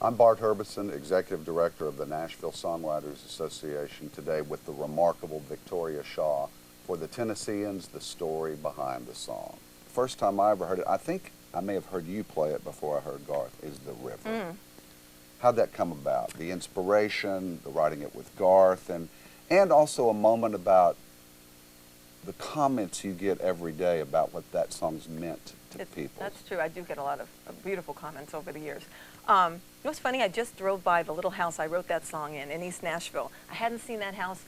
I'm Bart Herbison, Executive Director of the Nashville Songwriters Association, today with the remarkable Victoria Shaw for the Tennesseans, The Story Behind the Song. First time I ever heard it, I think I may have heard you play it before I heard Garth, is The River. How'd that come about? The inspiration, the writing it with Garth, and also a moment about the comments you get every day about what that song's meant to people. That's true. I do get a lot of beautiful comments over the years. It was funny, I just drove by the little house I wrote that song in East Nashville. I hadn't seen that house,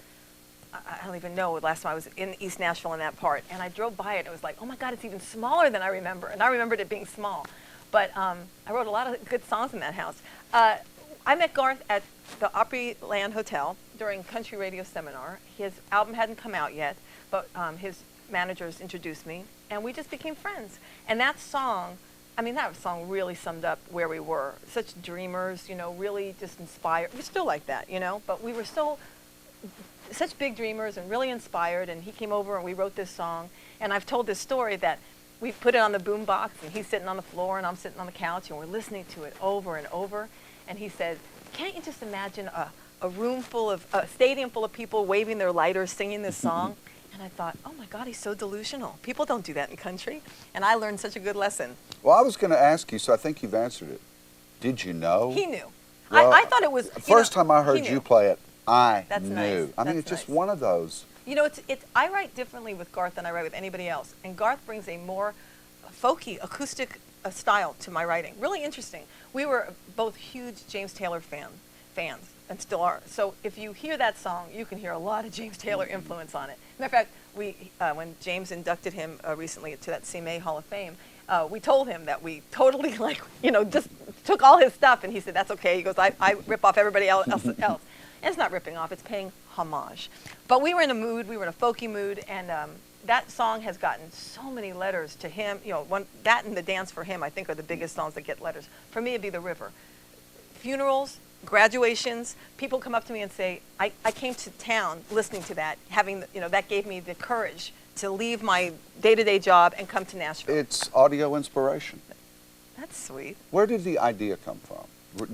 I don't even know, last time I was in East Nashville in that part. And I drove by it, and it was like, oh my God, it's even smaller than I remember. And I remembered it being small. But I wrote a lot of good songs in that house. I met Garth at the Opryland Hotel during Country Radio Seminar. His album hadn't come out yet, but his managers introduced me, and we just became friends. And that song, that song really summed up where we were. Such dreamers, really just inspired. We're still like that, but we were such big dreamers and really inspired. And he came over and we wrote this song. And I've told this story that we put it on the boom box, and he's sitting on the floor and I'm sitting on the couch, and we're listening to it over and over. And he said, can't you just imagine a stadium full of people waving their lighters, singing this song? And I thought, oh my God, he's so delusional. People don't do that in country. And I learned such a good lesson. Well, I was going to ask you, so I think you've answered it. Did you know? He knew. Well, I thought it was... First time I heard you play it, I That's knew. Nice. It's just one of those. I write differently with Garth than I write with anybody else. And Garth brings a more folky, acoustic style to my writing. Really interesting. We were both huge James Taylor fans, and still are. So if you hear that song, you can hear a lot of James Taylor influence on it. Matter of fact, when James inducted him recently to that CMA Hall of Fame, we told him that we totally just took all his stuff, and he said, that's okay. He goes, I rip off everybody else. And it's not ripping off, it's paying homage. But we were in a mood, we were in a folky mood, and that song has gotten so many letters to him. That and The Dance for Him, I think, are the biggest songs that get letters. For me, it'd be The River. Funerals, graduations, people come up to me and say, I came to town listening to that, that gave me the courage to leave my day-to-day job and come to Nashville. It's audio inspiration. That's sweet. Where did the idea come from?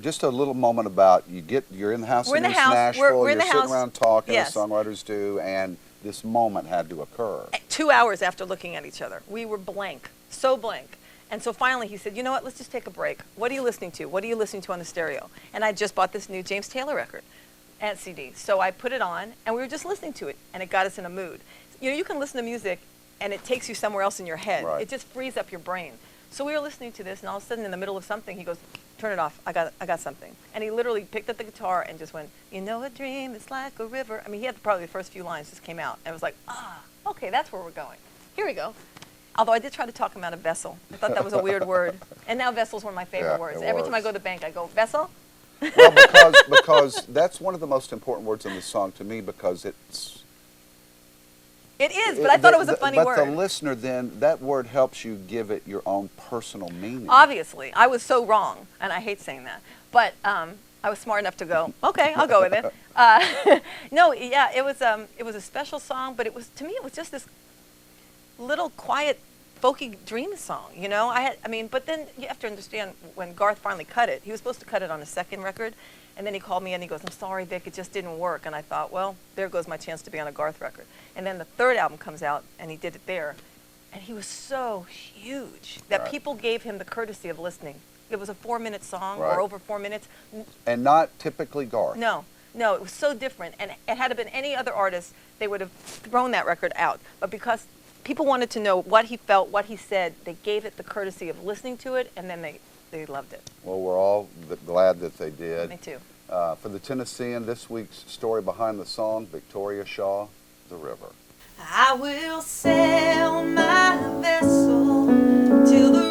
Just a little moment about you're in the house in East Nashville, we're in you're the sitting around talking yes. as songwriters do, and this moment had to occur. 2 hours after looking at each other, we were blank, so blank. And so finally he said, you know what, let's just take a break. What are you listening to? What are you listening to on the stereo? And I just bought this new James Taylor record at CD. So I put it on, and we were just listening to it, and it got us in a mood. You can listen to music, and it takes you somewhere else in your head. Right. It just frees up your brain. So we were listening to this, and all of a sudden, in the middle of something, he goes, turn it off, I got something. And he literally picked up the guitar and just went, you know a dream is like a river. He had probably the first few lines just came out, and it was like, okay, that's where we're going. Here we go. Although I did try to talk him out of vessel. I thought that was a weird word. And now vessel's one of my favorite words. Every time I go to the bank, I go, vessel? Well, because that's one of the most important words in the song to me, because it is, but I thought it was a funny word. But the listener then, that word helps you give it your own personal meaning. Obviously. I was so wrong, and I hate saying that. But I was smart enough to go, okay, I'll go with it. It was a special song, but to me, it was just this little quiet, folky dream song, but then you have to understand, when Garth finally cut it, he was supposed to cut it on a second record, and then he called me and he goes, I'm sorry, Vic, it just didn't work. And I thought, well, there goes my chance to be on a Garth record. And then the third album comes out, and he did it there, and he was so huge that people gave him the courtesy of listening. It was a 4-minute song, or over 4 minutes. And not typically Garth. No, it was so different. And it had been any other artist, they would have thrown that record out. But because people wanted to know what he felt, what he said, they gave it the courtesy of listening to it, and then they loved it. Well, we're all glad that they did. Me too. For the Tennessean, this week's story behind the song, Victoria Shaw, The River. I will sail my vessel till the